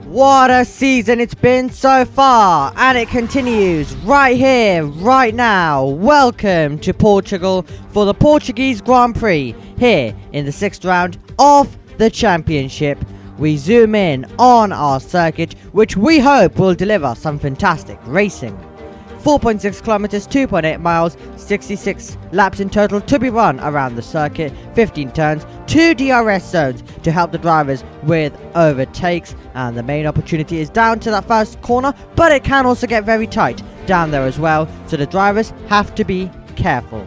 What a season it's been so far, and it continues right here, right now. Welcome to Portugal for the Portuguese Grand Prix here in the 6th round of the championship. We zoom in on our circuit, which we hope will deliver some fantastic racing. 4.6 kilometers, 2.8 miles, 66 laps in total to be run around the circuit, 15 turns, 2 DRS zones to help the drivers with overtakes, and the main opportunity is down to that first corner, but it can also get very tight down there as well, so the drivers have to be careful.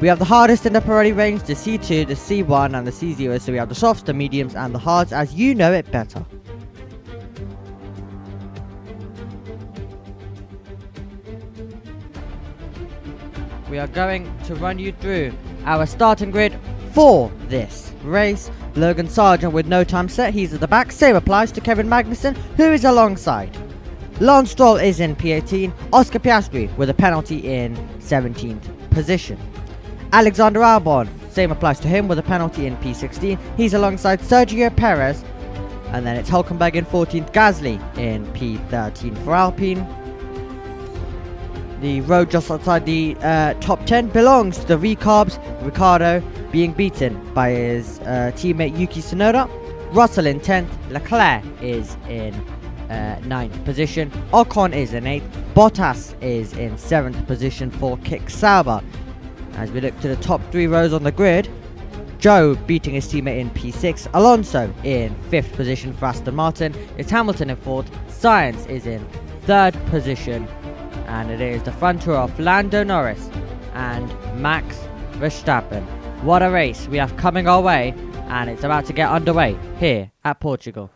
We have the hardest in the priority range, the C2, the C1 and the C0, so we have the softs, the mediums and the hards as you know it better. We are going to run you through our starting grid for this race. Logan Sargent with no time set, he's at the back. Same applies to Kevin Magnussen, who is alongside. Lance Stroll is in P18. Oscar Piastri with a penalty in 17th position. Alexander Albon, same applies to him with a penalty in P16. He's alongside Sergio Perez. And then it's Hulkenberg in 14th, Gasly in P13 for Alpine. The road just outside the top 10 belongs to the Recarbs, Ricciardo being beaten by his teammate Yuki Tsunoda. Russell in 10th, Leclerc is in 9th position, Ocon is in 8th, Bottas is in 7th position for Kick Sauber. As we look to the top 3 rows on the grid, Joe beating his teammate in P6, Alonso in 5th position for Aston Martin, it's Hamilton in 4th, Sainz is in 3rd position. And it is the front row of Lando Norris and Max Verstappen. What a race we have coming our way, and it's about to get underway here at Portugal.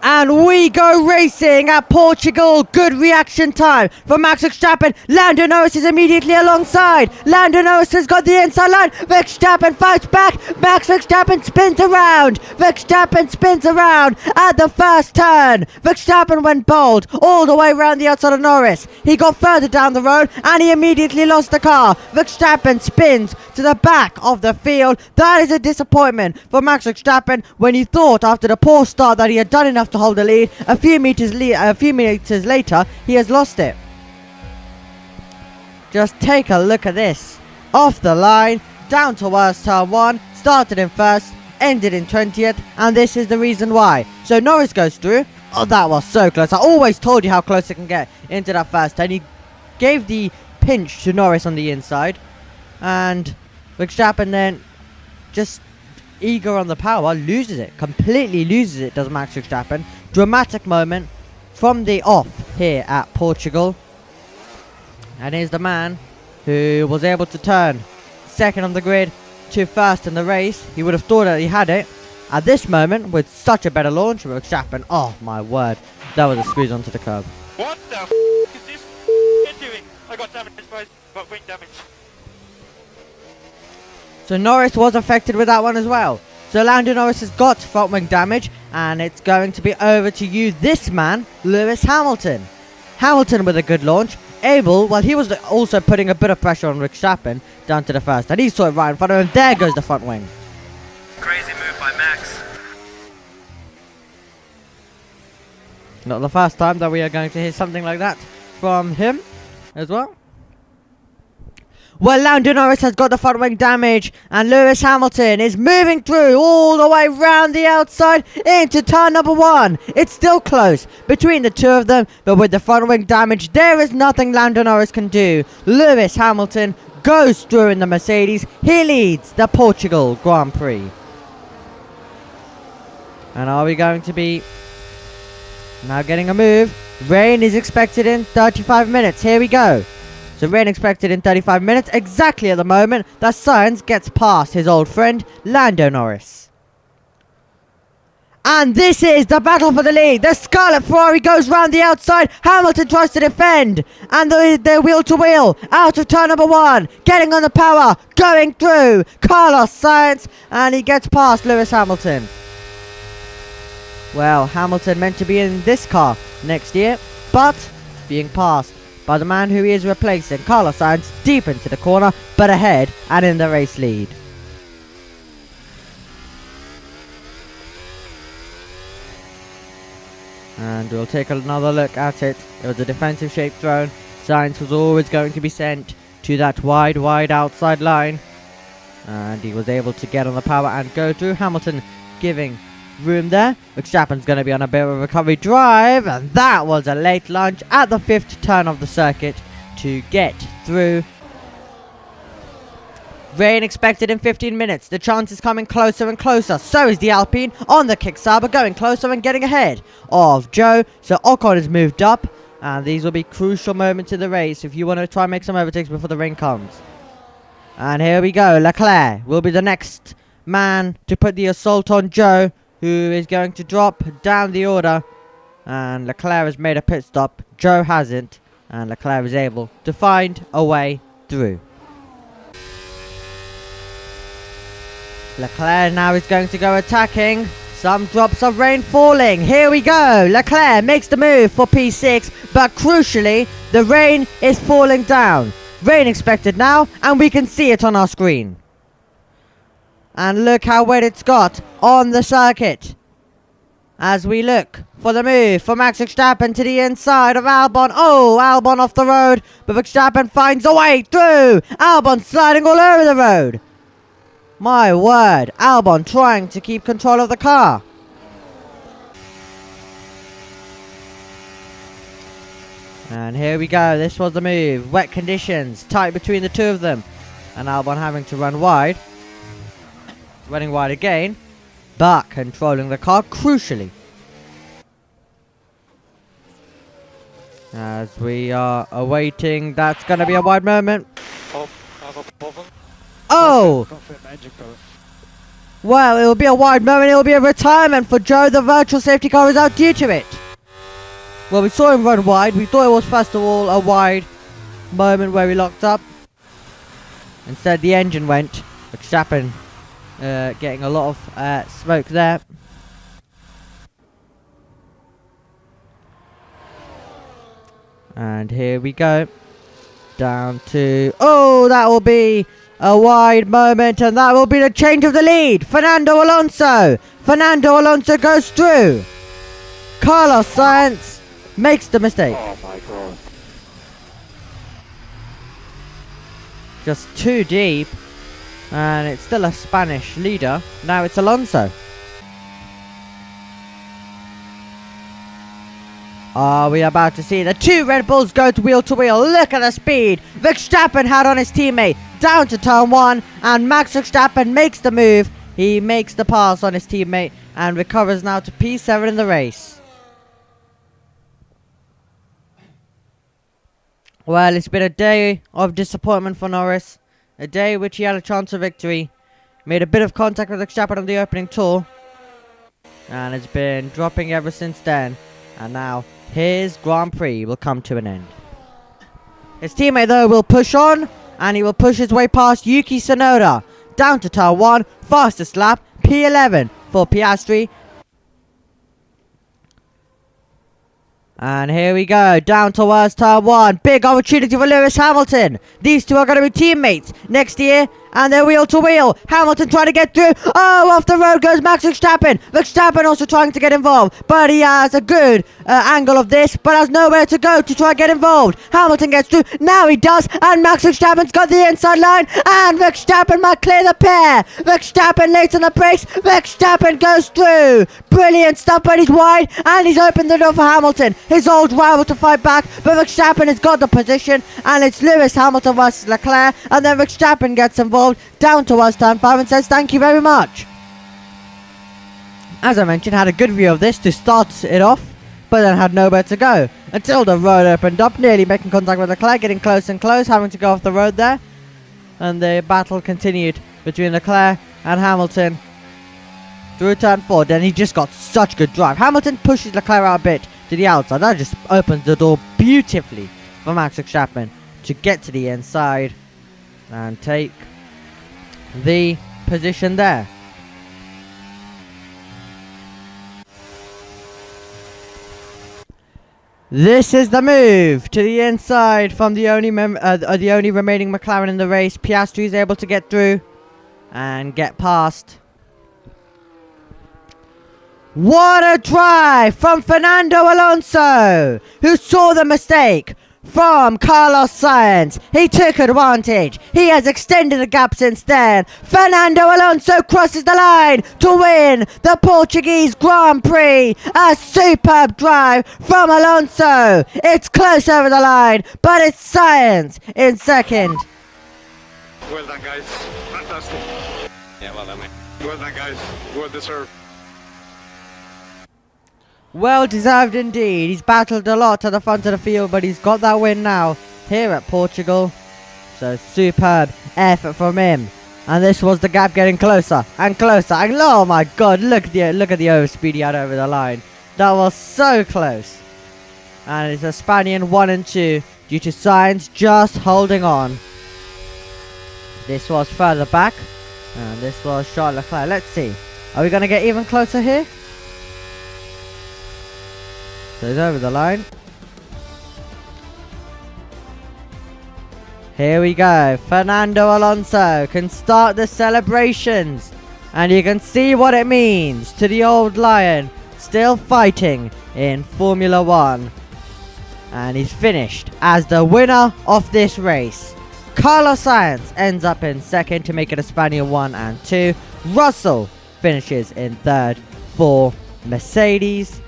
And we go racing at Portugal. Good reaction time from Max Verstappen. Lando Norris is immediately alongside. Lando Norris has got the inside line. Verstappen fights back. Max Verstappen spins around. Verstappen spins around at the first turn. Verstappen went bold all the way around the outside of Norris. He got further down the road and he immediately lost the car. Verstappen spins to the back of the field. That is a disappointment for Max Verstappen when he thought after the poor start that he had done enough to hold the lead. A few meters later, he has lost it. Just take a look at this. Off the line, down towards turn 1, started in 1st, ended in 20th, and this is the reason why. So Norris goes through. Oh, that was so close. I always told you how close it can get into that first turn. He gave the pinch to Norris on the inside, and Verstappen then just eager on the power, loses it, completely loses it, does Max Verstappen. Dramatic moment from the off here at Portugal. And here's the man who was able to turn second on the grid to first in the race. He would have thought that he had it. At this moment, with such a better launch, Verstappen, oh my word, that was a squeeze onto the curb. What the f is this doing? I got damage by wing damage. So Norris was affected with that one as well. So Lando Norris has got front wing damage, and it's going to be over to you, this man, Lewis Hamilton. Hamilton with a good launch. Able, well, he was also putting a bit of pressure on Verstappen down to the first, and he saw it right in front of him. There goes the front wing. Crazy move by Max. Not the first time that we are going to hear something like that from him as well. Well, Lando Norris has got the front wing damage, and Lewis Hamilton is moving through all the way round the outside into turn number 1. It's still close between the two of them, but with the front wing damage, there is nothing Lando Norris can do. Lewis Hamilton goes through in the Mercedes. He leads the Portugal Grand Prix. And are we going to be now getting a move? Rain is expected in 35 minutes. Here we go. So rain expected in 35 minutes, exactly at the moment that Sainz gets past his old friend, Lando Norris. And this is the battle for the lead. The Scarlet Ferrari goes round the outside. Hamilton tries to defend. And they're wheel to wheel. Out of turn number 1. Getting on the power. Going through. Carlos Sainz. And he gets past Lewis Hamilton. Well, Hamilton meant to be in this car next year. But being passed by the man who he is replacing, Carlos Sainz, deep into the corner, but ahead and in the race lead. And we'll take another look at it. It was a defensive shaped drone. Sainz was always going to be sent to that wide outside line. And he was able to get on the power and go through. Hamilton giving room there. Verstappen's going to be on a bit of a recovery drive. And that was a late lunge at the 5th turn of the circuit to get through. Rain expected in 15 minutes. The chance is coming closer and closer. So is the Alpine on the kickstart, but going closer and getting ahead of Joe. So Ocon has moved up. And these will be crucial moments in the race if you want to try and make some overtakes before the rain comes. And here we go. Leclerc will be the next man to put the assault on Joe, who is going to drop down the order. And Leclerc has made a pit stop. Joe hasn't. And Leclerc is able to find a way through. Leclerc now is going to go attacking. Some drops of rain falling. Here we go. Leclerc makes the move for P6. But crucially, the rain is falling down. Rain expected now, and we can see it on our screen. And look how wet it's got on the circuit. As we look for the move for Max Verstappen to the inside of Albon. Oh, Albon off the road, but Verstappen finds a way through. Albon sliding all over the road. My word, Albon trying to keep control of the car. And here we go, this was the move. Wet conditions, tight between the two of them. And Albon having to run wide. Running wide again, but controlling the car crucially. As we are awaiting, that's going to be a wide moment. Oh! Well, it will be a wide moment. It will be a retirement for Joe. The virtual safety car is out due to it. Well, we saw him run wide. We thought it was, first of all, a wide moment where he locked up. Instead, the engine went. Verstappen getting a lot of smoke there. And here we go. Down to... Oh, that will be a wide moment. And that will be the change of the lead. Fernando Alonso. Fernando Alonso goes through. Carlos Sainz makes the mistake. Oh my god. Just too deep. And it's still a Spanish leader. Now it's Alonso. Are we about to see the two Red Bulls go to wheel? Look at the speed Verstappen had on his teammate. Down to turn 1. And Max Verstappen makes the move. He makes the pass on his teammate. And recovers now to P7 in the race. Well, it's been a day of disappointment for Norris. A day which he had a chance of victory. Made a bit of contact with Verstappen on the opening tour. And has been dropping ever since then. And now his Grand Prix will come to an end. His teammate though will push on. And he will push his way past Yuki Tsunoda. Down to turn 1. Fastest lap. P11 for Piastri. And here we go, down towards turn 1. Big opportunity for Lewis Hamilton. These two are going to be teammates next year. And they're wheel to wheel. Hamilton trying to get through. Oh, off the road goes Max Verstappen. Verstappen also trying to get involved. But he has a good angle of this. But has nowhere to go to try and get involved. Hamilton gets through. Now he does. And Max Verstappen's got the inside line. And Verstappen might clear the pair. Verstappen late on the brakes. Verstappen goes through. Brilliant stuff, but he's wide. And he's opened the door for Hamilton. His old rival to fight back. But Verstappen has got the position. And it's Lewis Hamilton versus Leclerc. And then Verstappen gets involved. Down towards turn 5 and says thank you very much. As I mentioned, had a good view of this to start it off, but then had nowhere to go until the road opened up, nearly making contact with Leclerc, getting close and close, having to go off the road there. And the battle continued between Leclerc and Hamilton through turn 4. Then he just got such good drive. Hamilton pushes Leclerc out a bit to the outside. That just opens the door beautifully for Max Verstappen to get to the inside and take the position there. This is the move to the inside from the only remaining McLaren in the race. Piastri is able to get through and get past. What a drive from Fernando Alonso, who saw the mistake from Carlos Sainz. He took advantage. He has extended the gap since then. Fernando Alonso crosses the line to win the Portuguese Grand Prix. A superb drive from Alonso. It's close over the line, but it's Sainz in second. Well done, guys. Fantastic. Yeah, well done, mate. Well done, guys. Well deserved. Well deserved indeed. He's battled a lot at the front of the field, but he's got that win now here at Portugal. So superb effort from him. And this was the gap getting closer and closer. And oh my god, look at the overspeed he had over the line. That was so close. And it's a Spanian 1 and 2 due to Sainz just holding on. This was further back. And this was Charles Leclerc. Let's see. Are we going to get even closer here? So he's over the line. Here we go. Fernando Alonso can start the celebrations. And you can see what it means to the old lion. Still fighting in Formula 1. And he's finished as the winner of this race. Carlos Sainz ends up in second to make it a Spaniard 1 and 2. Russell finishes in third for Mercedes.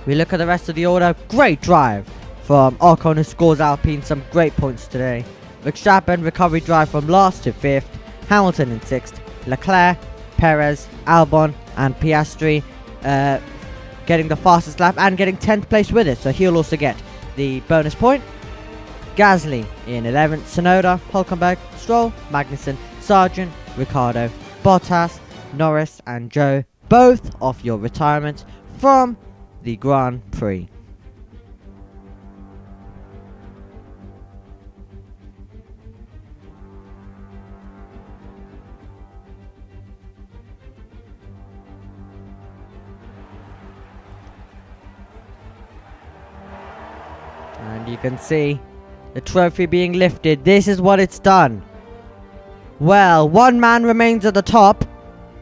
We look at the rest of the order. Great drive from Ocon, who scores Alpine some great points today. Verstappen, recovery drive from last to fifth. Hamilton in sixth. Leclerc, Perez, Albon and Piastri getting the fastest lap and getting 10th place with it. So he'll also get the bonus point. Gasly in 11th. Tsunoda, Hülkenberg, Stroll, Magnussen, Sargent, Ricciardo, Bottas, Norris and Joe. Both off your retirement from the Grand Prix. And you can see the trophy being lifted. This is what it's done. Well, one man remains at the top.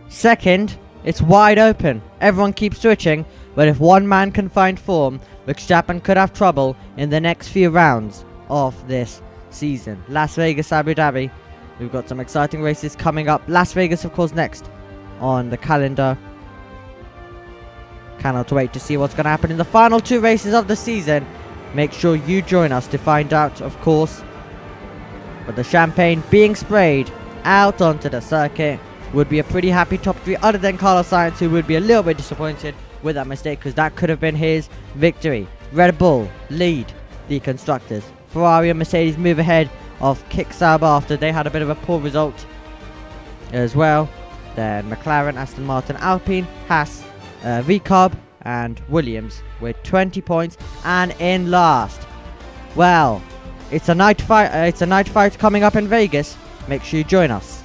Second, it's wide open. Everyone keeps switching. But if one man can find form, Verstappen could have trouble in the next few rounds of this season. Las Vegas, Abu Dhabi. We've got some exciting races coming up. Las Vegas, of course, next on the calendar. Cannot wait to see what's going to happen in the final two races of the season. Make sure you join us to find out, of course. But the champagne being sprayed out onto the circuit would be a pretty happy top three, other than Carlos Sainz, who would be a little bit disappointed with that mistake, because that could have been his victory. Red Bull lead the constructors. Ferrari and Mercedes move ahead of Kick Sauber after they had a bit of a poor result as well. Then McLaren, Aston Martin, Alpine, Haas, VCARB and Williams with 20 points and in last. Well, it's a night fight coming up in Vegas. Make sure you join us.